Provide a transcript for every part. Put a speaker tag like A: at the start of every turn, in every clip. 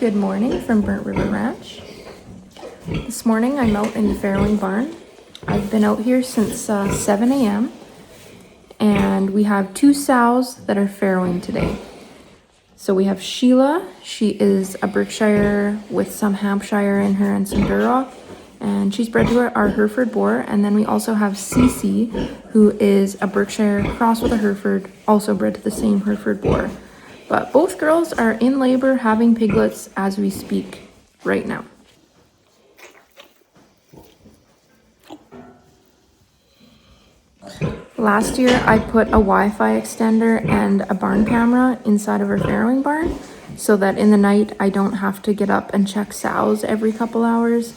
A: Good morning from Burnt River Ranch. This morning I'm out in the farrowing barn. I've been out here since 7 a.m. and we have two sows that are farrowing today. So we have Sheila. She is a Berkshire with some Hampshire in her and some Duroc, and she's bred to our Hereford boar. And then we also have Cece, who is a Berkshire crossed with a Hereford, also bred to the same Hereford boar. But both girls are in labor having piglets as we speak right now. Last year I put a Wi-Fi extender and a barn camera inside of our farrowing barn so that in the night I don't have to get up and check sows every couple hours.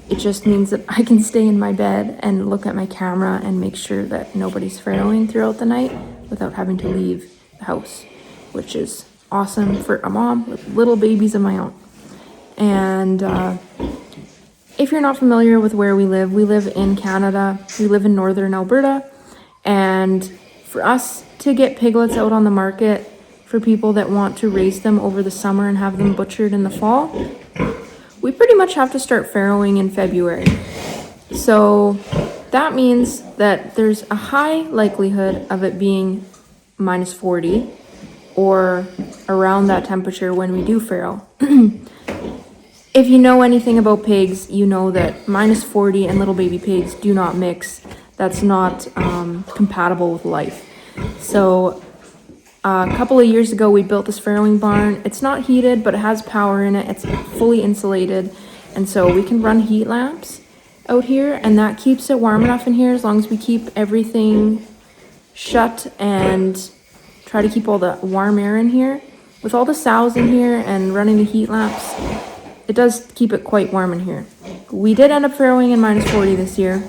A: It just means that I can stay in my bed and look at my camera and make sure that nobody's farrowing throughout the night without having to leave the house, which is awesome for a mom with little babies of my own. And if you're not familiar with where we live in Canada. We live in northern Alberta, and for us to get piglets out on the market for people that want to raise them over the summer and have them butchered in the fall, we pretty much have to start farrowing in February. So that means that there's a high likelihood of it being minus 40 or around that temperature when we do farrow. If you know anything about pigs, you know that minus 40 and little baby pigs do not mix. That's not compatible with life. So a couple of years ago, we built this farrowing barn. It's not heated, but it has power in it. It's fully insulated. And so we can run heat lamps out here, and that keeps it warm enough in here as long as we keep everything shut and try to keep all the warm air in here. With all the sows in here and running the heat lamps, it does keep it quite warm in here. We did end up farrowing in minus 40 this year.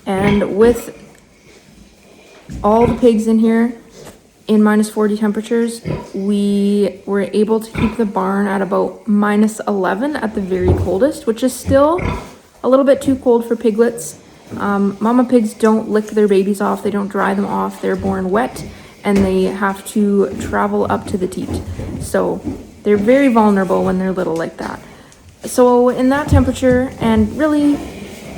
A: And with all the pigs in here in minus 40 temperatures, we were able to keep the barn at about minus 11 at the very coldest, which is still a little bit too cold for piglets. Mama pigs don't lick their babies off. They don't dry them off. They're born wet and they have to travel up to the teat. So they're very vulnerable when they're little like that. So in that temperature, and really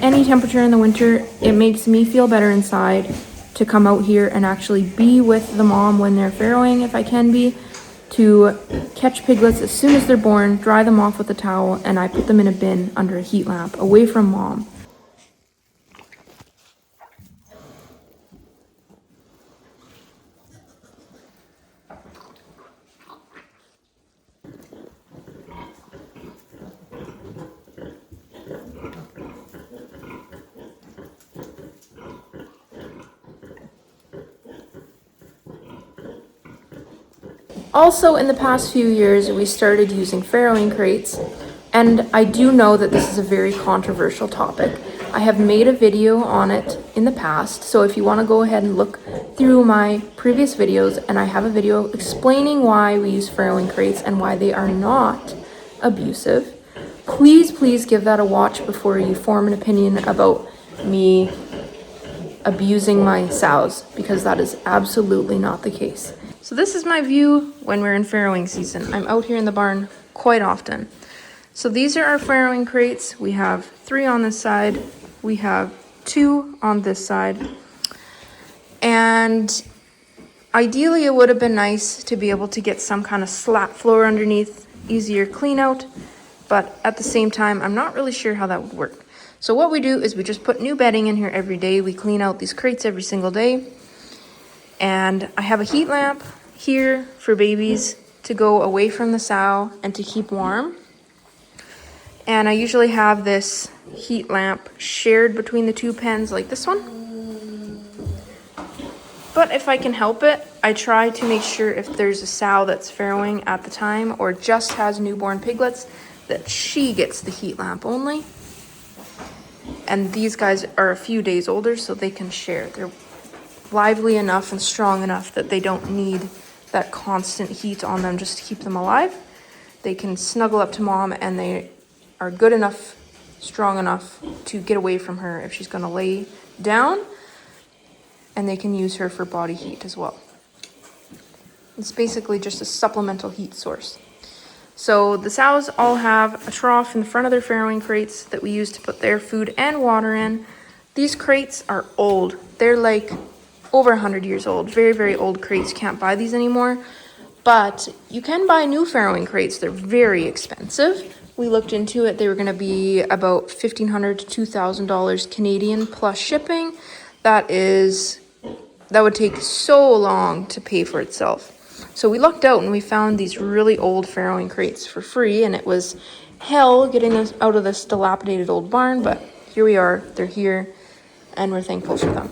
A: any temperature in the winter, it makes me feel better inside to come out here and actually be with the mom when they're farrowing, if I can be, to catch piglets as soon as they're born, dry them off with a towel, and I put them in a bin under a heat lamp away from mom. Also, in the past few years, we started using farrowing crates, and I do know that this is a very controversial topic. I have made a video on it in the past, so if you want to go ahead and look through my previous videos, and I have a video explaining why we use farrowing crates and why they are not abusive, please give that a watch before you form an opinion about me abusing my sows, because that is absolutely not the case. So this is my view when we're in farrowing season. I'm out here in the barn quite often. So these are our farrowing crates. We have 3 on this side. We have 2 on this side. And ideally it would have been nice to be able to get some kind of slat floor underneath, easier clean out. But at the same time, I'm not really sure how that would work. So what we do is we just put new bedding in here every day. We clean out these crates every single day. And I have a heat lamp here for babies to go away from the sow and to keep warm. And I usually have this heat lamp shared between the 2 pens like this one. But if I can help it, I try to make sure if there's a sow that's farrowing at the time or just has newborn piglets, that she gets the heat lamp only. And these guys are a few days older, so they can share. They're lively enough and strong enough that they don't need that constant heat on them just to keep them alive. They can snuggle up to mom, and they are good enough, strong enough to get away from her if she's going to lay down, and they can use her for body heat as well. It's basically just a supplemental heat source. So the sows all have a trough in the front of their farrowing crates that we use to put their food and water in. These crates are old. They're like over 100 years old. Very, very old crates. Can't buy these anymore. But you can buy new farrowing crates. They're very expensive. We looked into it. They were going to be about $1,500 to $2,000 Canadian plus shipping. That would take so long to pay for itself. So we lucked out and we found these really old farrowing crates for free, and it was hell getting us out of this dilapidated old barn, but here we are. They're here and we're thankful for them.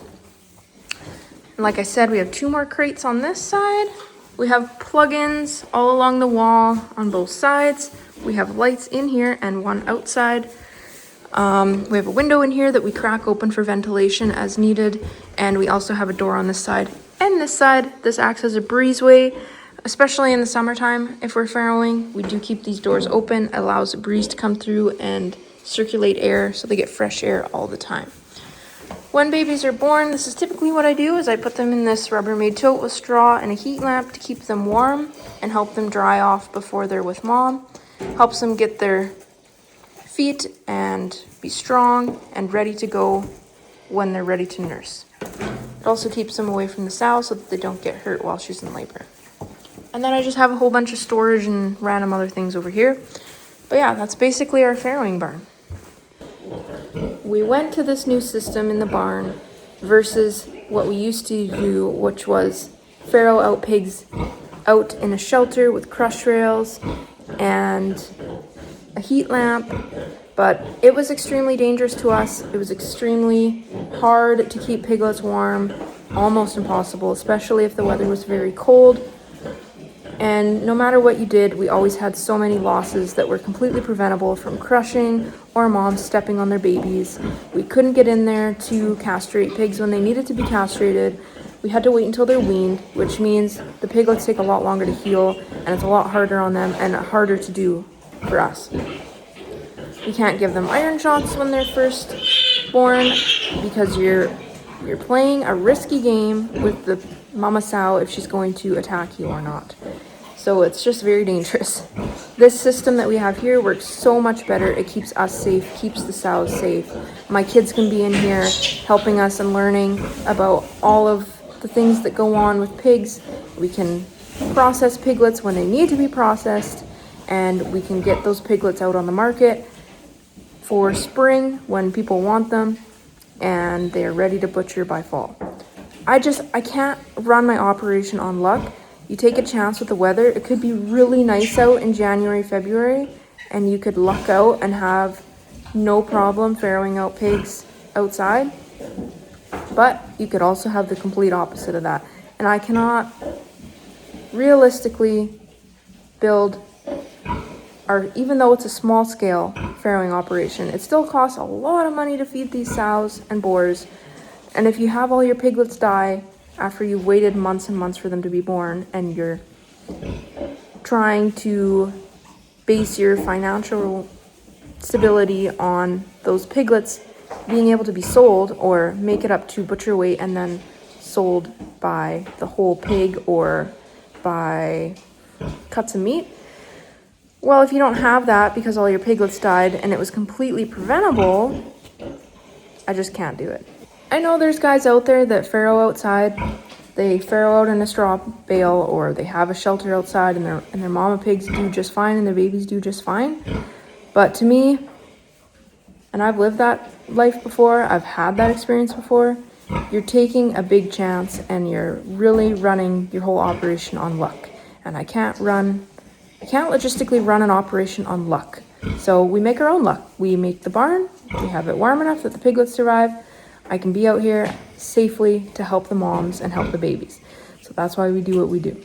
A: And like I said, we have 2 more crates on this side. We have plug-ins all along the wall on both sides. We have lights in here and one outside. We have a window in here that we crack open for ventilation as needed. And we also have a door on this side and this side. This acts as a breezeway, especially in the summertime. If we're farrowing, we do keep these doors open. It allows a breeze to come through and circulate air so they get fresh air all the time. When babies are born, this is typically what I do, is I put them in this Rubbermaid tote with straw and a heat lamp to keep them warm and help them dry off before they're with mom. Helps them get their feet and be strong and ready to go when they're ready to nurse. It also keeps them away from the sow so that they don't get hurt while she's in labor. And then I just have a whole bunch of storage and random other things over here. But yeah, that's basically our farrowing barn. We went to this new system in the barn versus what we used to do, which was farrow out pigs out in a shelter with crush rails and a heat lamp. But it was extremely dangerous to us. It was extremely hard to keep piglets warm, almost impossible, especially if the weather was very cold. And no matter what you did, we always had so many losses that were completely preventable from crushing or moms stepping on their babies. We couldn't get in there to castrate pigs when they needed to be castrated. We had to wait until they're weaned, which means the piglets take a lot longer to heal and it's a lot harder on them and harder to do for us. We can't give them iron shots when they're first born because you're playing a risky game with the mama sow if she's going to attack you or not. So it's just very dangerous. This system that we have here works so much better. It keeps us safe, keeps the sows safe. My kids can be in here helping us and learning about all of the things that go on with pigs. We can process piglets when they need to be processed, and we can get those piglets out on the market for spring when people want them and they're ready to butcher by fall. I can't run my operation on luck. You take a chance with the weather. It could be really nice out in January, February, and you could luck out and have no problem farrowing out pigs outside. But you could also have the complete opposite of that. And I cannot realistically build even though it's a small scale farrowing operation, it still costs a lot of money to feed these sows and boars. And if you have all your piglets die after you've waited months and months for them to be born, and you're trying to base your financial stability on those piglets being able to be sold or make it up to butcher weight and then sold by the whole pig or by cuts of meat, well, if you don't have that because all your piglets died and it was completely preventable, I just can't do it. I know there's guys out there that farrow outside. They farrow out in a straw bale, or they have a shelter outside and their mama pigs do just fine and their babies do just fine. But to me, and I've lived that life before, I've had that experience before, you're taking a big chance and you're really running your whole operation on luck. And I can't logistically run an operation on luck. So we make our own luck. We make the barn, we have it warm enough that the piglets survive. I can be out here safely to help the moms and help the babies. So that's why we do what we do.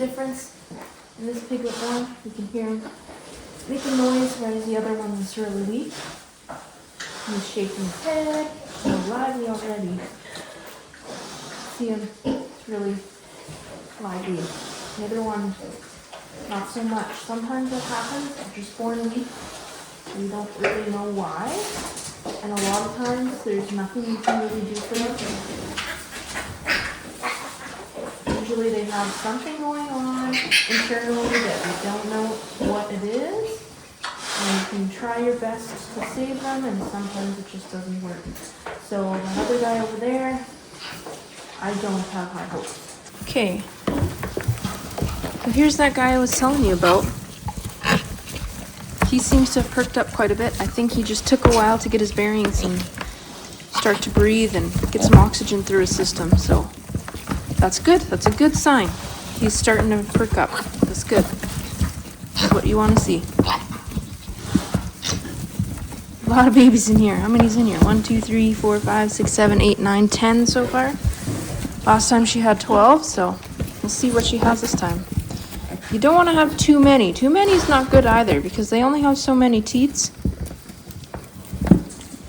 A: difference in this piglet one. You can hear him making noise, whereas the other one was really weak. He's shaking his head, he's lively already. See him, it's really lively. The other one, not so much. Sometimes that happens, they're just born weak. We don't really know why. And a lot of times, there's nothing you can really do for them. Usually they have something going on internally that we don't know what it is. And you can try your best to save them, and sometimes it just doesn't work. So the other guy over there, I don't have high hopes. Okay. So here's that guy I was telling you about. He seems to have perked up quite a bit. I think he just took a while to get his bearings and start to breathe and get some oxygen through his system. So that's good. That's a good sign. He's starting to perk up. That's good. That's what you want to see. A lot of babies in here. How many's in here? 1, 2, 3, 4, 5, 6, 7, 8, 9, 10 so far. Last time she had 12, so we'll see what she has this time. You don't want to have too many. Too many is not good either because they only have so many teats.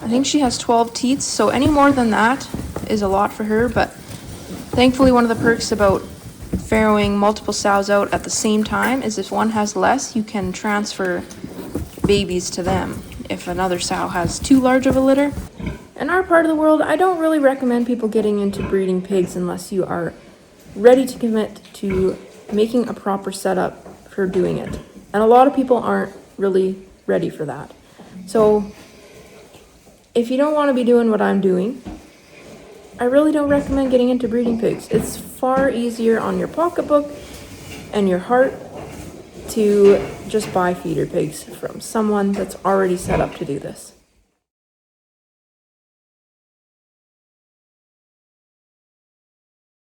A: I think she has 12 teats, so any more than that is a lot for her, but thankfully one of the perks about farrowing multiple sows out at the same time is if one has less, you can transfer babies to them if another sow has too large of a litter. In our part of the world, I don't really recommend people getting into breeding pigs unless you are ready to commit to making a proper setup for doing it. And a lot of people aren't really ready for that. So if you don't want to be doing what I'm doing, I really don't recommend getting into breeding pigs. It's far easier on your pocketbook and your heart to just buy feeder pigs from someone that's already set up to do this.